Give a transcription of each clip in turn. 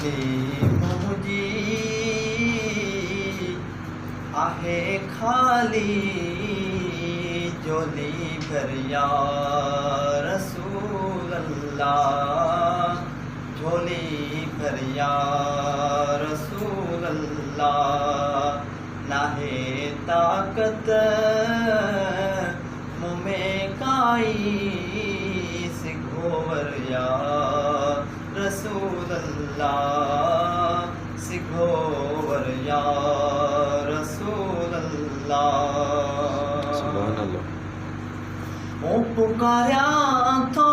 झोली मुंहिंजी आहे खाली, झोली भर या रसूल अल्लाह, झोली भर या रसूल अल्लाह। नाहे ताकत मुँह में काई, सिघोवर या रसूल अल्लाह, सिघोवर या रसूल अल्लाह। सुभान अल्लाह। ओ पुकारिया थो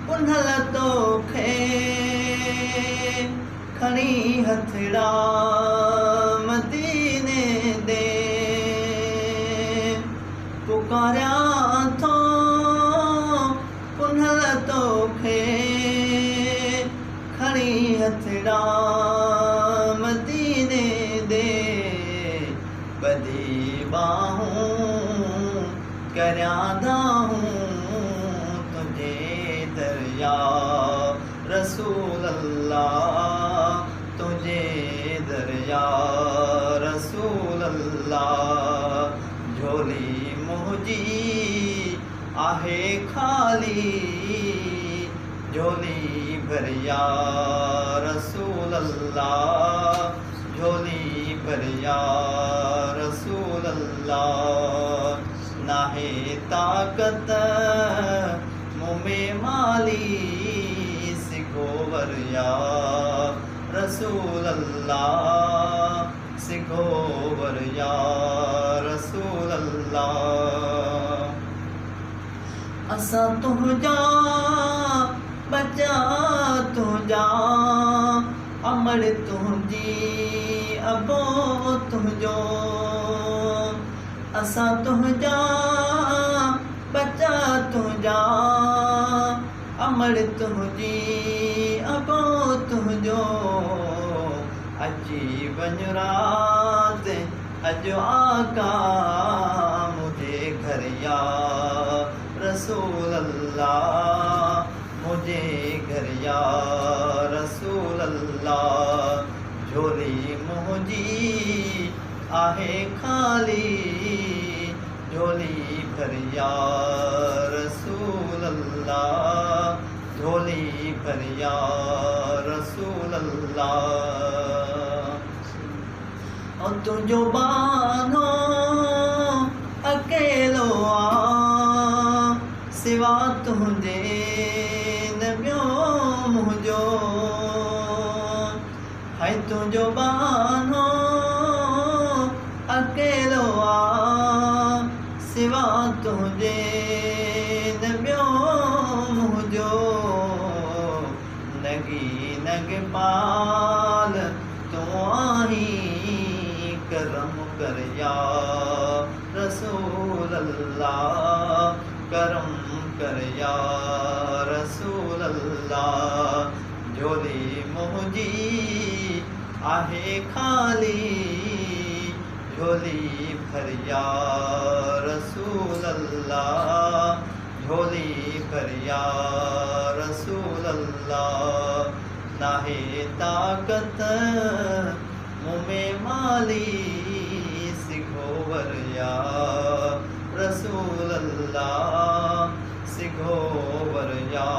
पुनल तोखे, खणी हथड़ा मदीने दे। पुकारिया थो पुनल तोखे, खणी हथड़ा मदीने दे। बदी बाहूं करांदा हूँ तुझे दरिया रसूल अल्लाह, तुझे दरिया रसूल अल्लाह। झोली मुंहिंजी आहे खाली, झोली भर या रसूल अल्लाह, झोली भर या रसूल अल्लाह। नाहे ताकत मुँह में माली, सिघोवर या रसूल अल्लाह, सिघोवर या रसूल अल्लाह। असां तुंहिंजा बचा तुंहिंजा, अमर तुंहिंजी अबो तुंहिंजो। असां तुंहिंजा बचा तुंहिंजा, अमर तुंहिंजी अबो तुंहिंजो। अची वञ रात अॼु आका मुंहिंजे घर या रसूल अल्लाह, मुझे घर या रसूल अल्लाह। झोली मुंहिंजी आहे खाली, झोली भर या रसूल अल्लाह, झोली भर या रसूल अल्लाह। और तुझो बानो अकेलो आ, सिवा तुंहिंजे न ॿियो मुंहिंजो। हाय तुंहिंजो बानो अकेलो आ, सिवा तुंहिंजे न ॿियो मुंहिंजो। नगी नग पाल तूं आहीं, करम कर या रसूल अल्लाह, करम कर या रसूल अल्लाह। झोली मुंहिंजी आहे खाली, झोली भर या रसूल अल्लाह, झोली भर या रसूल अल्लाह। नाहे ताकत मुँह में माली, सिघोवर या रसूल अल्लाह, सिघोवर या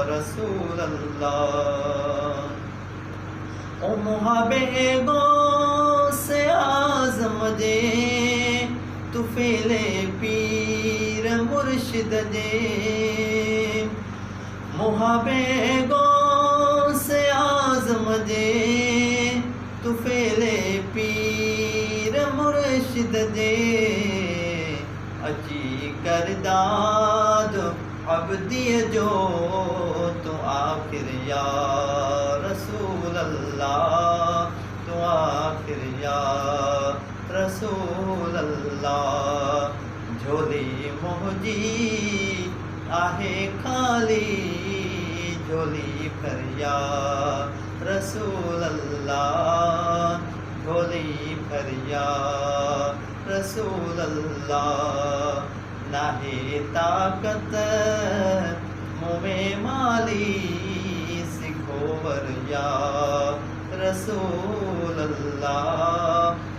रसूल अल्लाह। ओ मुहाबे गो से आज़म जे, तुफ़ेले पीर मुर्शिद जे। मुहाबे गो से आज़म जे, तुफ़ेले पीर मुर्शिद जे। अची कर दाद अब्दीअ जो, तू आखिर या रसूल अल्लाह, तू आखिर या रसूल अल्लाह। झोली मुंहिंजी आहे खाली, झोली भर या रसूल अल्लाह, झोली भर या रसूल अल्लाह। नाहे ताकत मुँह में माली, दिलवर या रसूल अल्लाह